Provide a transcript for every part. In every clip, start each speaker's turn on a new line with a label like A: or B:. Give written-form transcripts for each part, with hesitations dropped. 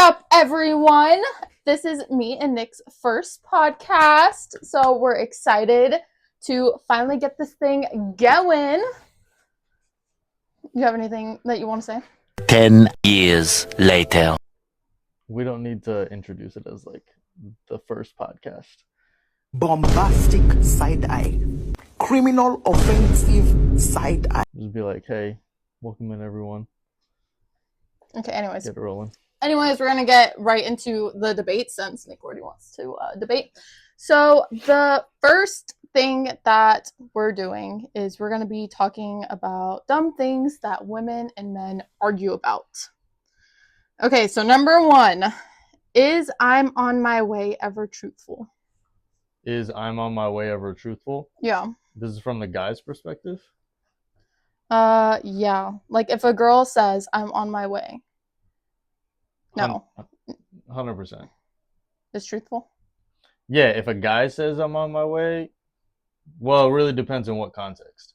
A: up, everyone? This is me and Nick's first podcast, so we're excited to finally get this thing going. You have anything that you want to say?
B: 10 years later.
C: We don't need to introduce it as like the first podcast.
D: Bombastic side eye. Criminal offensive side eye.
C: Just be like, hey, welcome in everyone.
A: Okay, anyways.
C: Get it rolling.
A: Anyways, we're going to get right into the debate since Nick already wants to debate. So the first thing that we're doing is we're going to be talking about dumb things that women and men argue about. Okay, so number one, is I'm on my way ever truthful?
C: Is I'm on my way ever truthful?
A: Yeah.
C: This is from the guy's perspective?
A: Yeah. Like if a girl says I'm on my way. No.
C: 100%.
A: It's truthful?
C: Yeah, if a guy says I'm on my way, well, it really depends on what context.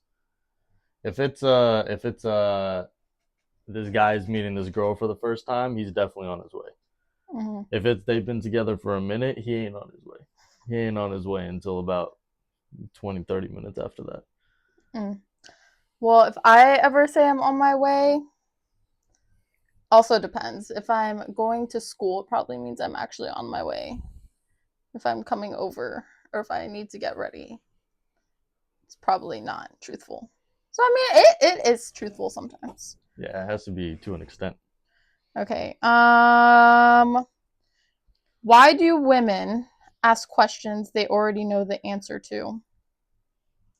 C: If it's this guy's meeting this girl for the first time, he's definitely on his way.
A: Mm-hmm.
C: If it's they've been together for a minute, he ain't on his way. He ain't on his way until about 20, 30 minutes after that.
A: Mm. Well, if I ever say I'm on my way, also depends. If I'm going to school, it probably means I'm actually on my way. If I'm coming over or if I need to get ready, it's probably not truthful. So, I mean, it is truthful sometimes.
C: Yeah, it has to be to an extent.
A: Okay. Why do women ask questions they already know the answer to?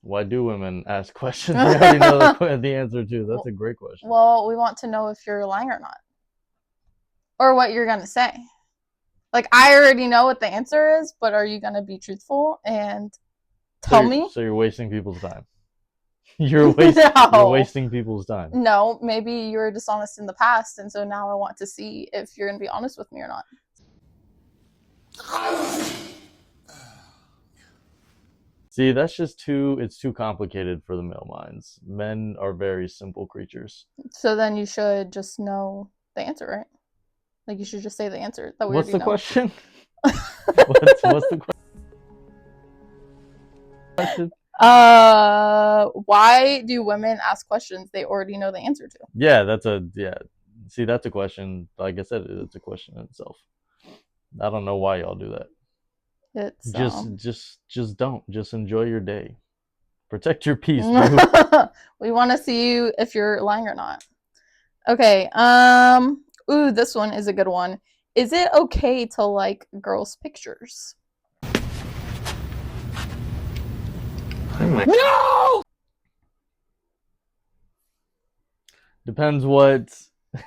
C: Why do women ask questions they already know the answer to? That's a great question.
A: Well, we want to know if you're lying or not. Or what you're going to say. Like, I already know what the answer is, but are you going to be truthful and tell me?
C: So you're wasting people's time. You're wasting people's time.
A: No, maybe you were dishonest in the past, and so now I want to see if you're going to be honest with me or not.
C: See, that's just it's too complicated for the male minds. Men are very simple creatures.
A: So then you should just know the answer, right? Like, you should just say the answer. That
C: What's the question? What's the question?
A: Why do women ask questions they already know the answer to?
C: Yeah, See, that's a question. Like I said, it's a question in itself. I don't know why y'all do that.
A: It's
C: just don't. Just enjoy your day. Protect your peace, dude.
A: We want to see you if you're lying or not. Okay. Ooh, this one is a good one. Is it okay to like girls' pictures?
C: No! Depends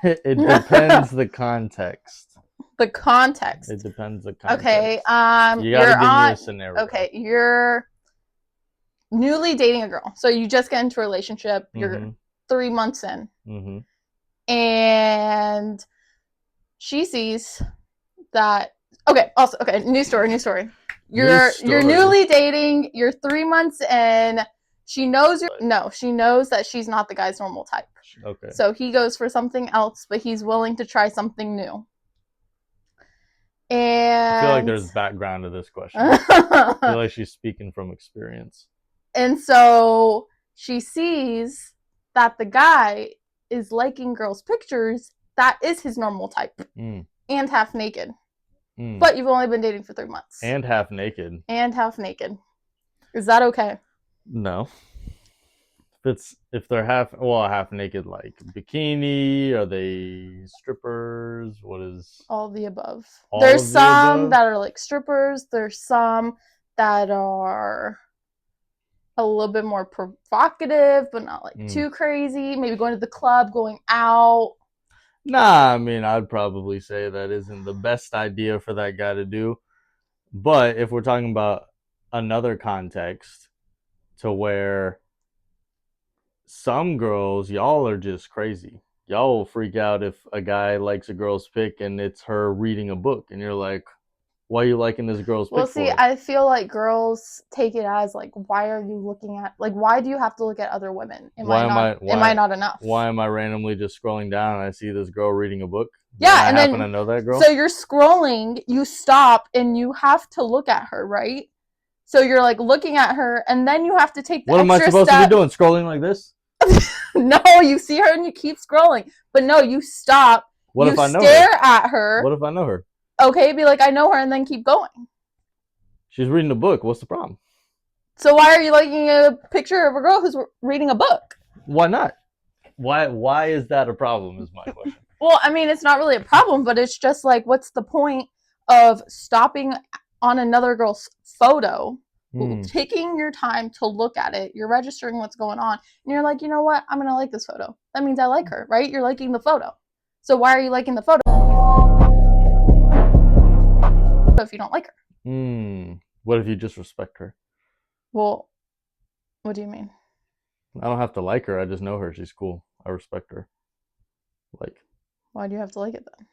C: it depends the context.
A: The context.
C: It depends the context.
A: Okay,
C: you gotta give me a scenario.
A: Okay, you're newly dating a girl. So you just get into a relationship, you're 3 months in.
C: Mm-hmm.
A: And she sees that new story. You're newly dating, you're 3 months in, she knows that she's not the guy's normal type.
C: Okay.
A: So he goes for something else, but he's willing to try something new. And
C: I feel like there's background to this question. I feel like she's speaking from experience.
A: And so she sees that the guy is liking girls' pictures that is his normal type. And half naked. But you've only been dating for 3 months.
C: And half naked.
A: Is that okay?
C: No. If they're half naked, like bikini, are they strippers? What is
A: all the above? There's some that are like strippers. There's some that are a little bit more provocative, but not like too crazy. Maybe going to the club, going out.
C: Nah, I mean, I'd probably say that isn't the best idea for that guy to do. But if we're talking about another context to where some girls, y'all are just crazy. Y'all will freak out if a guy likes a girl's pic and it's her reading a book. And you're like, Why are you liking this girl's
A: Well,
C: pic
A: see,
C: for?
A: I feel like girls take it as like, why are you looking at, like, why do you have to look at other women? Am I not enough?
C: Why am I randomly just scrolling down and I see this girl reading a book?
A: Yeah,
C: and I
A: and
C: happen
A: then
C: to know that girl.
A: so you're scrolling, you stop, and you have to look at her, right? So you're like looking at her, and then you have to take the
C: What am I
A: extra
C: supposed to
A: step.
C: be doing? Scrolling like this?
A: No, you see her and you keep scrolling, but no, you stop.
C: What
A: you
C: if I know
A: stare
C: her?
A: at her.
C: What if I know her?
A: Okay, be like, I know her, and then keep going.
C: She's reading a book. What's the problem?
A: So why are you liking a picture of a girl who's reading a book?
C: Why not? Why is that a problem is my question.
A: Well, I mean, it's not really a problem, but it's just like, what's the point of stopping on another girl's photo, taking your time to look at it, you're registering what's going on, and you're like, you know what, I'm going to like this photo. That means I like her, right? You're liking the photo. So why are you liking the photo if you don't like her?
C: What if you just respect her?
A: Well, what do you mean?
C: I don't have to like her. I just know her. She's cool. I respect her. Like,
A: why do you have to like it then?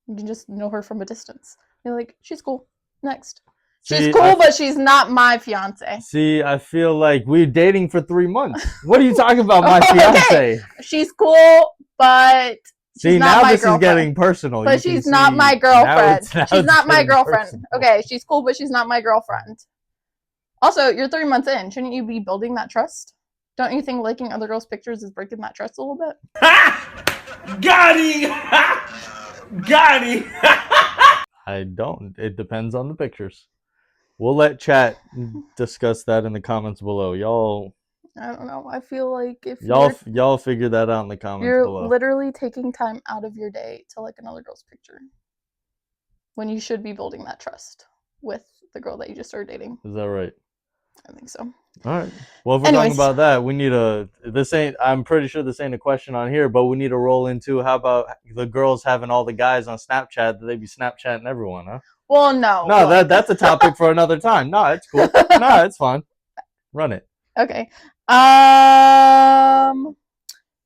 A: You can just know her from a distance. You're like, she's cool. Next. She's cool, but she's not my fiance.
C: See, I feel like we're dating for 3 months. What are you talking about, my fiance?
A: She's cool, but
C: see, now this is getting personal.
A: But she's not my girlfriend. She's not my girlfriend. Okay, she's cool, but she's not my girlfriend. Also, you're 3 months in. Shouldn't you be building that trust? Don't you think liking other girls' pictures is breaking that trust a little bit?
E: Got him! Got him!
C: I don't. It depends on the pictures. We'll let chat discuss that in the comments below. Y'all,
A: I don't know. I feel like if
C: y'all figure that out in the comments below.
A: You're literally taking time out of your day to like another girl's picture when you should be building that trust with the girl that you just started dating.
C: Is that right?
A: I think so.
C: All right. Well, if we're talking about that, we need I'm pretty sure this ain't a question on here, but we need to roll into how about the girls having all the guys on Snapchat that they be Snapchatting everyone, huh?
A: Well, no.
C: No, that's a topic for another time. No, it's cool. No, it's fine. Run it.
A: Okay.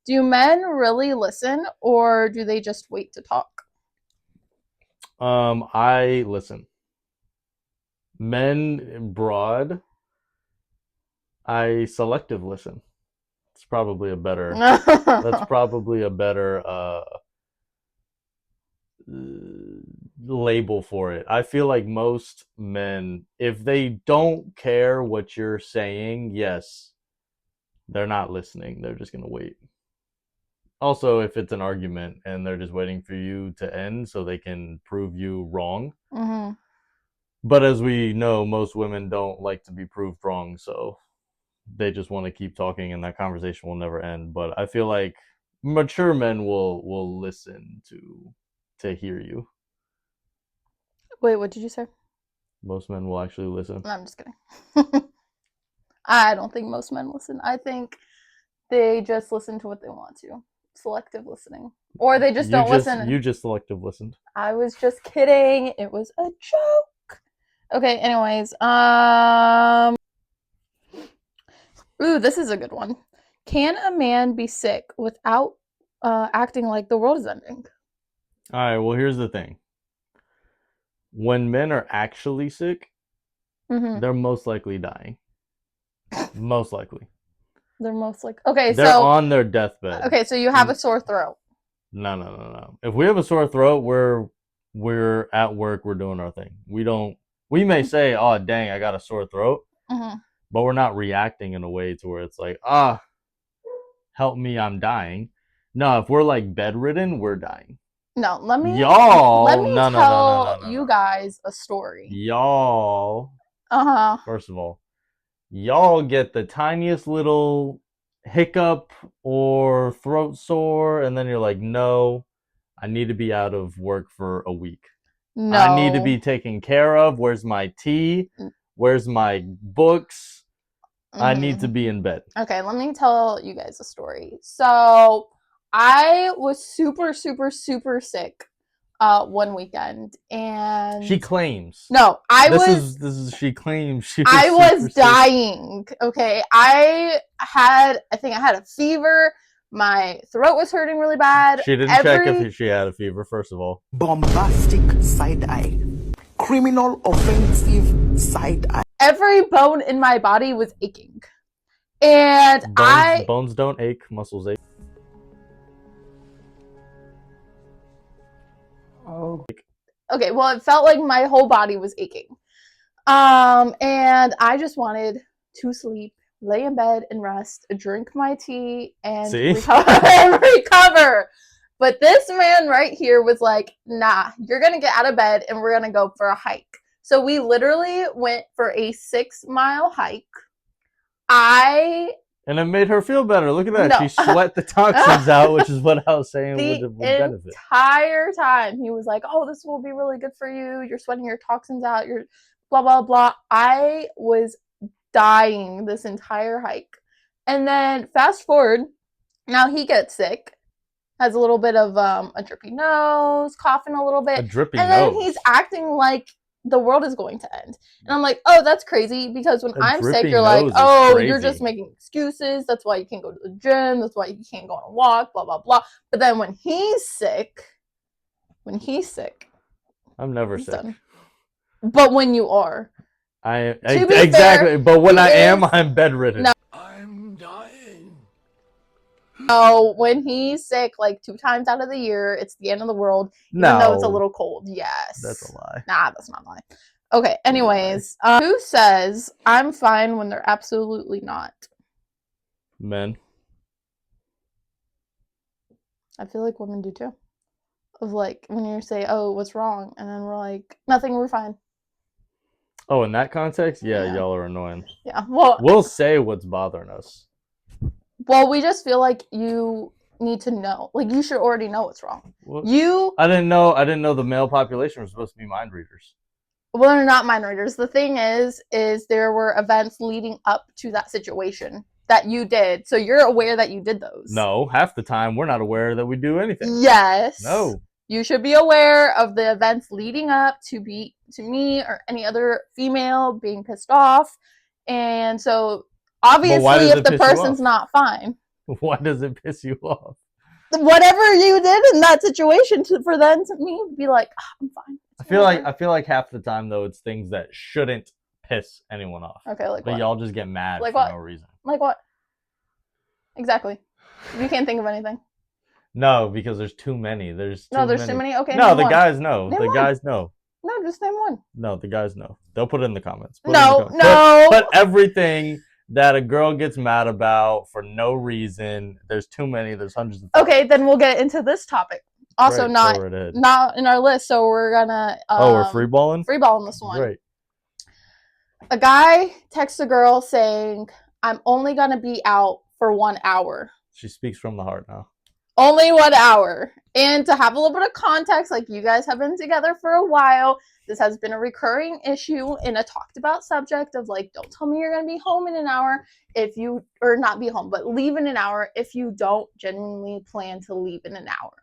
A: Do men really listen or do they just wait to talk?
C: I listen. Men broad, I selective listen. It's probably a better label for it. I feel like most men, if they don't care what you're saying, yes, they're not listening. They're just gonna wait. Also, if it's an argument and they're just waiting for you to end so they can prove you wrong.
A: Mm-hmm.
C: But as we know, most women don't like to be proved wrong, so they just want to keep talking and that conversation will never end. But I feel like mature men will listen to hear you.
A: Wait, what did you say?
C: Most men will actually listen.
A: I'm just kidding. I don't think most men listen. I think they just listen to what they want to. Selective listening. Or they just don't listen.
C: You just selective listened.
A: I was just kidding. It was a joke. Okay, anyways. Ooh, this is a good one. Can a man be sick without acting like the world is ending?
C: All right, well, here's the thing. When men are actually sick, they're most likely dying. Most likely.
A: They're most likely... Okay,
C: they're on their deathbed.
A: Okay, so you have a sore throat.
C: No. If we have a sore throat, we're at work, we're doing our thing. We may say, oh, dang, I got a sore throat. But we're not reacting in a way to where it's like, help me, I'm dying. No, if we're like bedridden, we're dying.
A: No, let me
C: tell
A: you guys a story.
C: Y'all, first of all, y'all get the tiniest little hiccup or throat sore, and then you're like, no, I need to be out of work for a week. No. I need to be taken care of. Where's my tea? Where's my books? I need to be in bed.
A: Okay, let me tell you guys a story. So I was super, super, super sick one weekend, and
C: she claims.
A: No,
C: she claims
A: I was dying. Sick. Okay, I think I had a fever. My throat was hurting really bad.
C: She didn't check if she had a fever, first of all.
D: Bombastic side eye. criminal offensive side eye.
A: Every bone in my body was aching. And
C: Bones don't ache, muscles ache.
A: Okay, well, it felt like my whole body was aching. And I just wanted to sleep, lay in bed and rest, drink my tea, and recover. But this man right here was like, nah, you're going to get out of bed and we're going to go for a hike. So we literally went for a 6-mile hike.
C: And it made her feel better. Look at that.
A: No.
C: She sweat the toxins out, which is what I was saying would benefit.
A: The entire time he was like, oh, this will be really good for you. You're sweating your toxins out. You're blah, blah, blah. I was dying this entire hike. And then fast forward, now he gets sick, has a little bit of a drippy nose, coughing a little bit.
C: A drippy
A: and
C: nose.
A: Then he's acting like the world is going to end. And I'm like, oh, that's crazy, because when I'm sick, you're like, oh, you're just making excuses. That's why you can't go to the gym. That's why you can't go on a walk, blah, blah, blah. But then when he's sick,
C: I'm never sick.
A: done. But when you are.
C: Exactly.
A: Fair,
C: but when I am, I'm bedridden.
A: No.
E: I'm dying.
A: No, when he's sick, like 2 times out of the year, it's the end of the world. Even though it's a little cold. Yes.
C: That's a lie.
A: Nah, that's not a lie. Okay, anyways, who says I'm fine when they're absolutely not?
C: Men.
A: I feel like women do too. Of like, when you say, oh, what's wrong? And then we're like, nothing, we're fine.
C: Oh, in that context? Yeah,
A: Yeah.
C: y'all are annoying.
A: Yeah, well,
C: We'll say what's bothering us.
A: Well, we just feel like you need to know. Like, you should already know what's wrong.
C: What?
A: You...
C: I didn't know the male population was supposed to be mind readers.
A: Well, they're not mind readers. The thing is there were events leading up to that situation that you did. So you're aware that you did those.
C: No, half the time we're not aware that we do anything.
A: Yes.
C: No.
A: You should be aware of the events leading up to me or any other female being pissed off. And so obviously if the person's not fine.
C: Why does it piss you off?
A: Whatever you did in that situation for them to me be like, oh, I'm fine.
C: I feel like half the time though it's things that shouldn't piss anyone off.
A: Okay, like
C: but
A: what?
C: Y'all just get mad
A: like
C: for
A: what?
C: no reason.
A: Like what? Exactly. You can't think of anything.
C: No, because there's too many. There's too
A: many. Okay.
C: No, the guys know. The guys know.
A: No, just name one.
C: No, the guys know. They'll put it in the comments.
A: No.
C: Put everything that a girl gets mad about for no reason. There's too many. There's hundreds of thousands.
A: Okay, then we'll get into this topic. Also, not in our list, so we're gonna.
C: We're freeballing.
A: Freeballing this one.
C: Great.
A: A guy texts a girl saying, "I'm only gonna be out for 1 hour."
C: She speaks from the heart now.
A: Only 1 hour. And to have a little bit of context, like, you guys have been together for a while. This has been a recurring issue in a talked about subject of like, don't tell me you're going to be home in an hour or not be home, but leave in an hour if you don't genuinely plan to leave in an hour.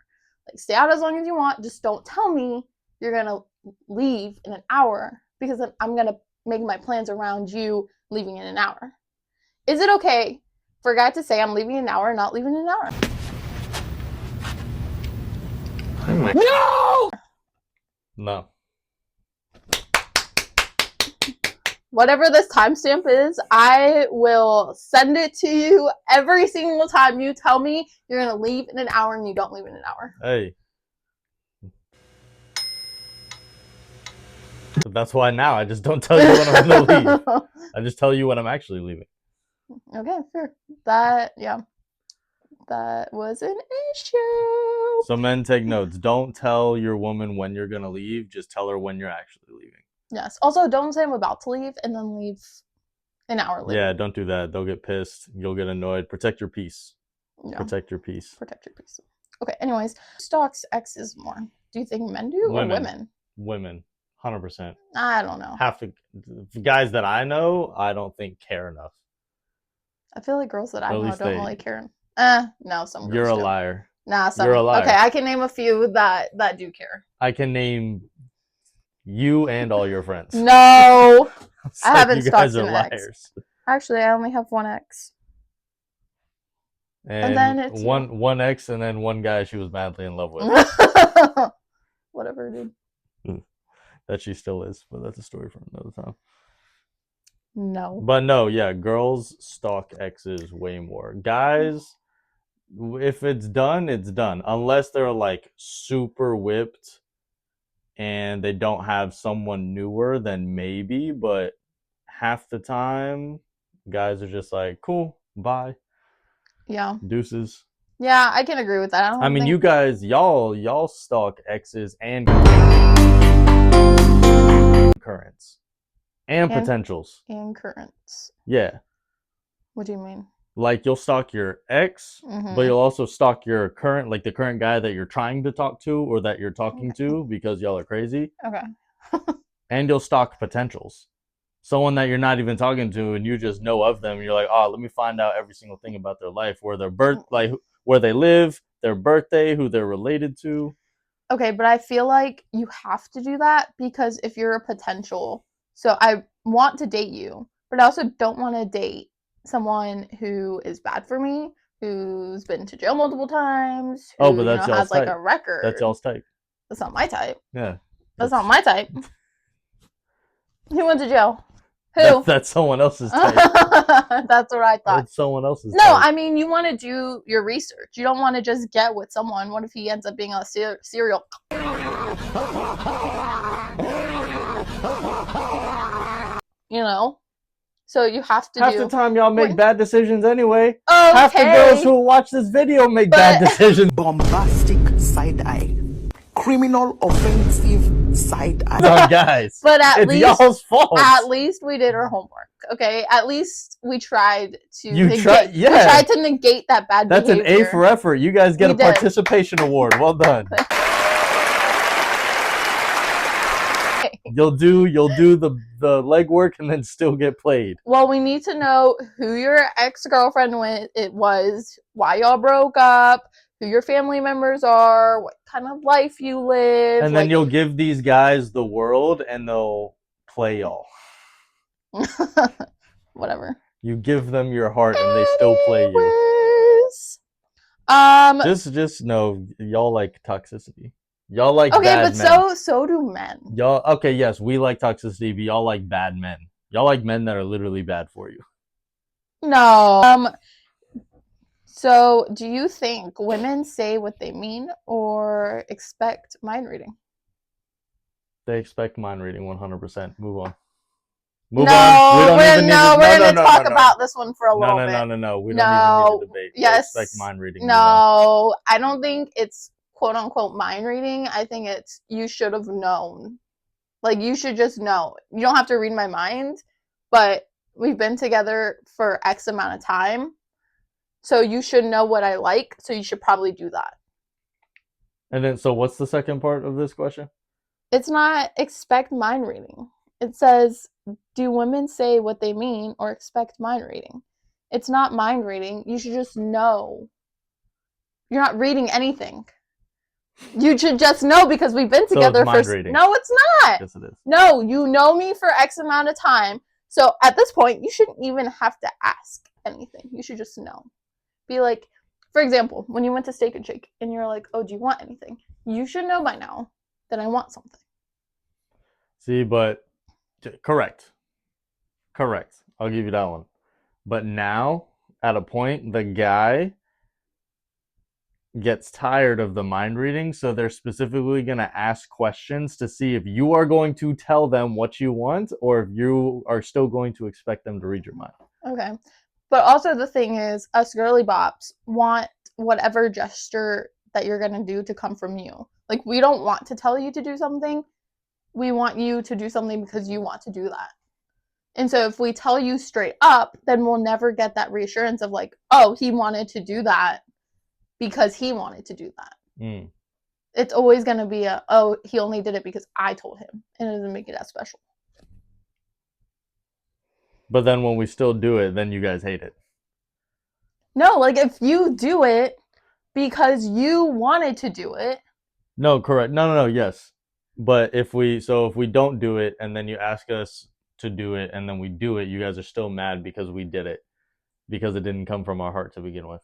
A: Like, stay out as long as you want. Just don't tell me you're going to leave in an hour, because then I'm going to make my plans around you leaving in an hour. Is it okay for a guy to say I'm leaving in an hour and not leaving in an hour?
E: No!
C: No.
A: Whatever this timestamp is, I will send it to you every single time you tell me you're going to leave in an hour and you don't leave in an hour.
C: Hey. But that's why now I just don't tell you when I'm going to leave. I just tell you when I'm actually leaving.
A: Okay, fair. That was an issue.
C: So men, take notes. Don't tell your woman when you're going to leave. Just tell her when you're actually leaving.
A: Yes. Also, don't say I'm about to leave and then leave an hour later.
C: Yeah, don't do that. They'll get pissed. You'll get annoyed. Protect your peace.
A: Yeah.
C: Protect your peace.
A: Protect your peace. Okay, anyways. Stalks exes more. Do you think men do or women?
C: Women. 100%.
A: I don't know.
C: The guys that I know, I don't think care enough.
A: I feel like girls that I know don't really care. No, some girls
C: You're a
A: do.
C: liar.
A: Nah, some.
C: You're a liar.
A: Okay, I can name a few that do care.
C: I can name you and all your friends.
A: No,
C: So
A: I haven't
C: you guys
A: stalked
C: are
A: an
C: liars.
A: ex. Actually, I only have one ex.
C: And
A: then it's
C: one ex and then one guy she was madly in love with.
A: Whatever, dude.
C: that she still is, but that's a story for another time.
A: No.
C: But no, yeah, girls stalk exes way more. Guys, if it's done, it's done. Unless they're like super whipped and they don't have someone newer, then maybe. But half the time, guys are just like, cool, bye,
A: Yeah.
C: deuces.
A: Yeah, I can agree with that.
C: I mean, you guys, y'all stalk exes and currents and potentials
A: and currents.
C: Yeah,
A: What do you mean?
C: like you'll stalk your ex,
A: Mhm.
C: but you'll also stalk your current, like the current guy that you're trying to talk to or that you're talking to because y'all are crazy.
A: Okay.
C: And you'll stalk potentials, someone that you're not even talking to and you just know of them. You're like, oh, let me find out every single thing about their life, where their birth, like where they live, their birthday, who they're related to.
A: Okay, but I feel like you have to do that because if you're a potential, so I want to date you, but I also don't want to date someone who is bad for me, who's been to jail multiple times, who
C: Oh, but that's y'all's
A: has like
C: type.
A: a record.
C: That's y'all's type.
A: That's not my type.
C: Yeah.
A: That's not my type. Who went to jail? Who?
C: That's someone else's type.
A: That's what I thought.
C: That's someone else's
A: No,
C: type.
A: I mean, you want to do your research. You don't want to just get with someone. What if he ends up being a serial? You know? So you have to
C: Half
A: do.
C: the time y'all make
A: Wait.
C: bad decisions anyway.
A: Okay.
C: Half the girls who watch this video make bad decisions.
D: Bombastic side eye. Criminal offensive side eye.
C: On guys.
A: But at
C: It's
A: least,
C: y'all's fault.
A: at least we did our homework. Okay, at least we tried to.
C: You tried, yeah.
A: We tried to negate that bad
C: That's
A: behavior.
C: an A for effort. You guys get
A: We
C: a
A: did.
C: participation award. Well done. You'll do the legwork and then still get played.
A: Well, we need to know who your ex-girlfriend was, why y'all broke up, who your family members are, what kind of life you live.
C: And then you'll give these guys the world and they'll play y'all.
A: Whatever.
C: You give them your heart and they still play you. Just know y'all like toxicity. Y'all like
A: okay,
C: bad
A: but
C: men.
A: so do men.
C: Y'all okay, yes, we like toxicity, but y'all like bad men. Y'all like men that are literally bad for you.
A: No. So do you think women say what they mean or expect mind reading?
C: They expect mind reading 100%. Move on.
A: We're going to talk about this one for a little bit.
C: No. We don't even need to debate.
A: Yes.
C: They expect mind reading.
A: No, I don't think it's quote unquote mind reading. I think it's you should have known. Like you should just know. You don't have to read my mind, but we've been together for X amount of time. So you should know what I like, so you should probably do that.
C: And then so what's the second part of this question?
A: It's not expect mind reading. It says, do women say what they mean or expect mind reading? It's not mind reading. You should just know. You're not reading anything. You should just know because we've been together
C: mind reading.
A: No, it's not.
C: Yes, it is.
A: No, you know me for X amount of time. So at this point, you shouldn't even have to ask anything. You should just know. Be like, for example, when you went to Steak and Shake and you're like, oh, do you want anything? You should know by now that I want something.
C: See, but correct. I'll give you that one. But now, at a point, the guy gets tired of the mind reading, so they're specifically going to ask questions to see if you are going to tell them what you want or if you are still going to expect them to read your mind.
A: Okay. But also the thing is, us girly bops want whatever gesture that you're going to do to come from you. Like, we don't want to tell you to do something. We want you to do something because you want to do that. And so if we tell you straight up, then we'll never get that reassurance of like, oh, he wanted to do that because he wanted to do that.
C: Mm.
A: It's always going to be oh, he only did it because I told him. And it doesn't make it that special.
C: But then when we still do it, then you guys hate it.
A: No, like if you do it because you wanted to do it.
C: No, correct. No, yes. But if we don't do it and then you ask us to do it and then we do it, you guys are still mad because we did it. Because it didn't come from our heart to begin with.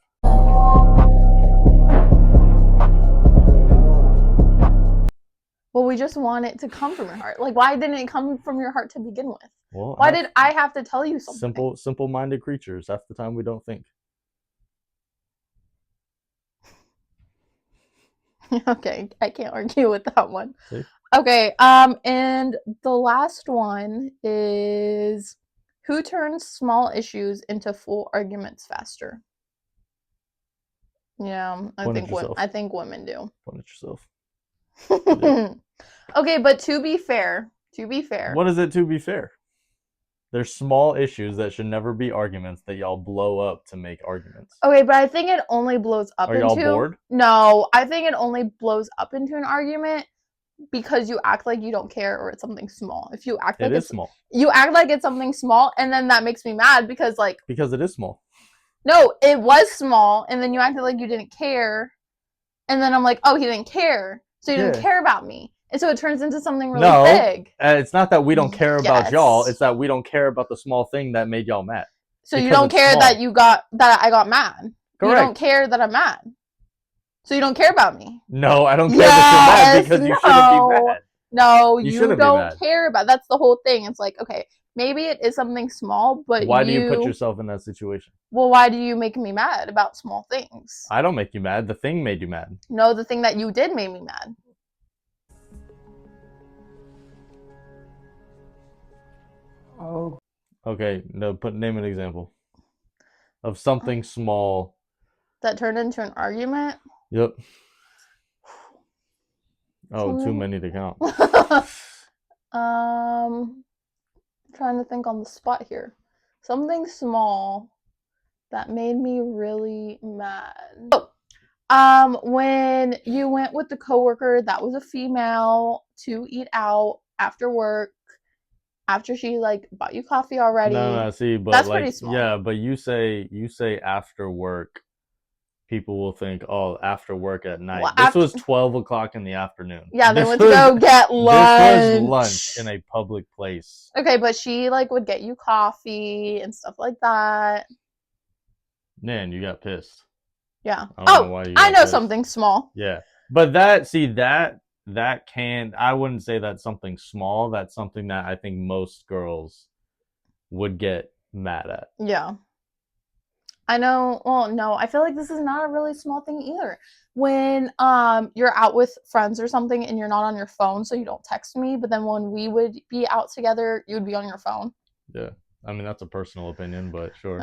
A: Well, we just want it to come from your heart. Like, why didn't it come from your heart to begin with?
C: Well,
A: Why did I have to tell you something?
C: simple-minded creatures. Half the time we don't think.
A: Okay, I can't argue with that one.
C: See?
A: Okay, and the last one is who turns small issues into full arguments faster? Yeah,
C: Point at yourself.
A: I think women do.
C: Point at yourself.
A: Okay, but to be fair,
C: What is it to be fair? There's small issues that should never be arguments that y'all blow up to make arguments.
A: Okay, but I think it only blows up
C: Are
A: into...
C: y'all bored?
A: No, I think it only blows up into an argument because you act like you don't care or it's something small. If you act like
C: It is small.
A: You act like it's something small, and then that makes me mad because, like...
C: Because it is small.
A: No, it was small, and then you acted like you didn't care, and then I'm like, oh, he didn't care, so he didn't care about me. And so it turns into something really big.
C: It's not that we don't care about
A: Yes.
C: y'all. It's that we don't care about the small thing that made y'all mad.
A: So you
C: Because
A: don't
C: it's
A: care
C: small.
A: that I got mad.
C: Correct.
A: You don't care that I'm mad. So you don't care about me.
C: No, I don't care that you're mad because you shouldn't be mad.
A: No,
C: You
A: you
C: shouldn't be
A: don't
C: mad.
A: care about. That's the whole thing. It's like, okay, maybe it is something small, but
C: Why do you put yourself in that situation?
A: Well, why do you make me mad about small things?
C: I don't make you mad. The thing made you mad.
A: No, the thing that you did made me mad.
E: Oh,
C: Okay, no, name an example of something small.
A: That turned into an argument?
C: Yep. Oh, too
A: Something-
C: many to count.
A: Trying to think on the spot here. Something small that made me really mad. Oh, when you went with the coworker that was a female to eat out after work, after she like bought you coffee already.
C: No, see, but
A: that's
C: like,
A: pretty small.
C: yeah, but you say after work, people will think, oh, after work at night.
A: Well,
C: this was 12 o'clock in the afternoon.
A: Yeah, they
C: This
A: went to
C: was-
A: go get lunch.
C: This was lunch in a public place.
A: Okay, but she like would get you coffee and stuff like that.
C: Man, you got pissed.
A: Yeah.
C: I don't know why you
A: I
C: got
A: know
C: pissed.
A: something small.
C: Yeah, but that can, I wouldn't say that's something small. That's something that I think most girls would get mad at.
A: Yeah. I know. Well, no, I feel like this is not a really small thing either. When you're out with friends or something and you're not on your phone, so you don't text me, but then when we would be out together, you would be on your phone.
C: Yeah, I mean, that's a personal opinion, but sure.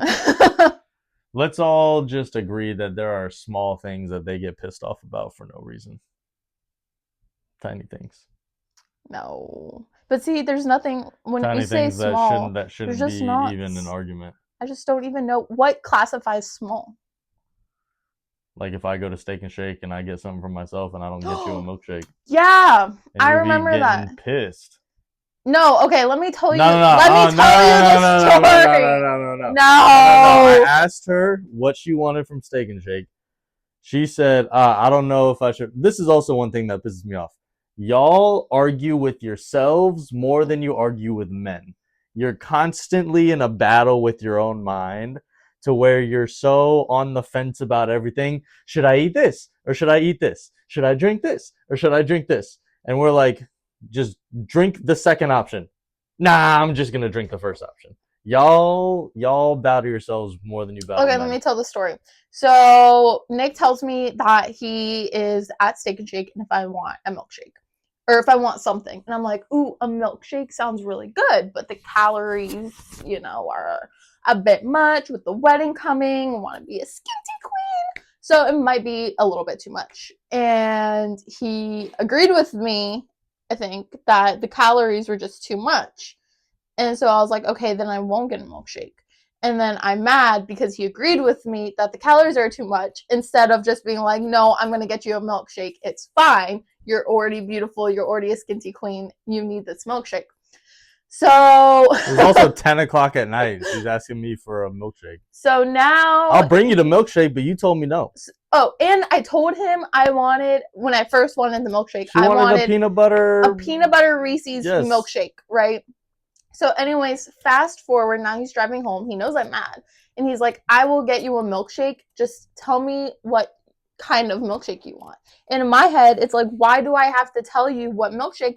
C: Let's all just agree that there are small things that they get pissed off about for no reason. Tiny things.
A: No. But see, there's nothing when
C: Tiny
A: we say
C: things
A: small.
C: that shouldn't
A: just
C: be
A: not-
C: even an argument.
A: I just don't even know what classifies small.
C: Like if I go to Steak and Shake and I get something for myself and I don't get you a milkshake.
A: Yeah,
C: And
A: I
C: you be
A: remember
C: getting
A: that.
C: pissed.
A: No, okay, let me tell you.
C: No.
A: Let me tell you the story.
C: No.
A: No.
C: I asked her what she wanted from Steak and Shake. She said, I don't know if I should. This is also one thing that pisses me off. Y'all argue with yourselves more than you argue with men. You're constantly in a battle with your own mind to where you're so on the fence about everything. Should I eat this? Or should I eat this? Should I drink this? Or should I drink this? And we're like, just drink the second option. Nah, I'm just going to drink the first option. Y'all bow to yourselves more than you bow to
A: Okay,
C: men.
A: let me tell the story. So Nick tells me that he is at Steak and Shake and if I want a milkshake or if I want something, and I'm like, ooh, a milkshake sounds really good, but the calories, are a bit much with the wedding coming. I want to be a skinty queen, so it might be a little bit too much. And he agreed with me, I think, that the calories were just too much. And so I was like, okay, then I won't get a milkshake. And then I'm mad because he agreed with me that the calories are too much instead of just being like, no, I'm going to get you a milkshake. It's fine. You're already beautiful. You're already a skinty queen. You need this milkshake. So
C: it was also 10 o'clock at night. She's asking me for a milkshake.
A: So now
C: I'll bring you the milkshake, but you told me no.
A: Oh, and I told him I wanted, when I first wanted the milkshake,
C: She wanted a peanut butter
A: Reese's
C: Yes.
A: milkshake, right? So anyways, fast forward, now he's driving home. He knows I'm mad. And he's like, I will get you a milkshake. Just tell me what kind of milkshake you want. And in my head, it's like, why do I have to tell you what milkshake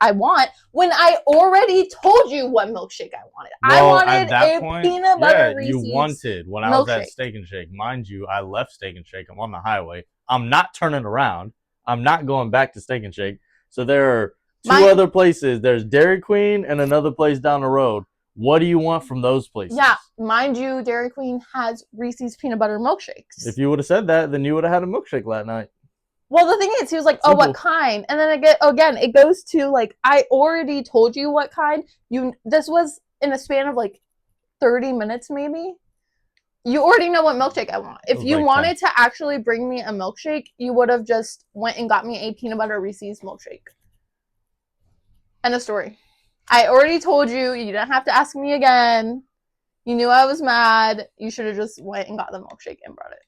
A: I want when I already told you what milkshake I wanted? I wanted a peanut butter Reese's
C: you wanted when I was at Steak and Shake. Mind you, I left Steak and Shake. I'm on the highway. I'm not turning around. I'm not going back to Steak and Shake. So there are two other places. There's Dairy Queen and another place down the road. What do you want from those places?
A: Yeah, mind you, Dairy Queen has Reese's peanut butter milkshakes.
C: If you would have said that, then you would have had a milkshake that night.
A: Well, the thing is, he was like, "Oh, what kind?" And then again, it goes to like, I already told you what kind. This was in a span of like 30 minutes, maybe. You already know what milkshake I want. If you wanted to actually bring me a milkshake, you would have just went and got me a peanut butter Reese's milkshake. End of story. I already told you. You didn't have to ask me again. You knew I was mad. You should have just went and got the milkshake and brought it.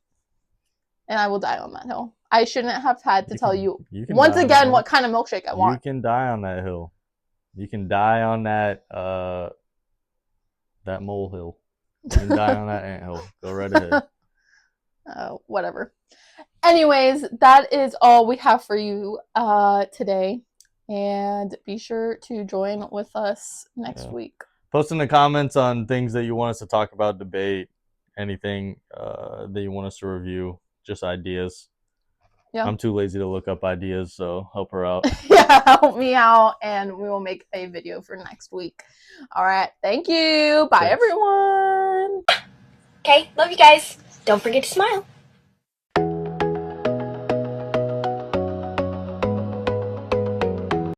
A: And I will die on that hill. I shouldn't have had to tell you once again what kind of milkshake I want.
C: You can die on that hill. You can die on that that molehill. You can die on that anthill. Go right ahead.
A: Whatever. Anyways, that is all we have for you today. And be sure to join with us next week.
C: Post in the comments on things that you want us to talk about, debate, anything that you want us to review, just ideas. Yeah. I'm too lazy to look up ideas, so help her out.
A: Yeah, help me out, and we will make a video for next week. All right, thank you. Bye, everyone.
F: Okay, love you guys. Don't forget to smile.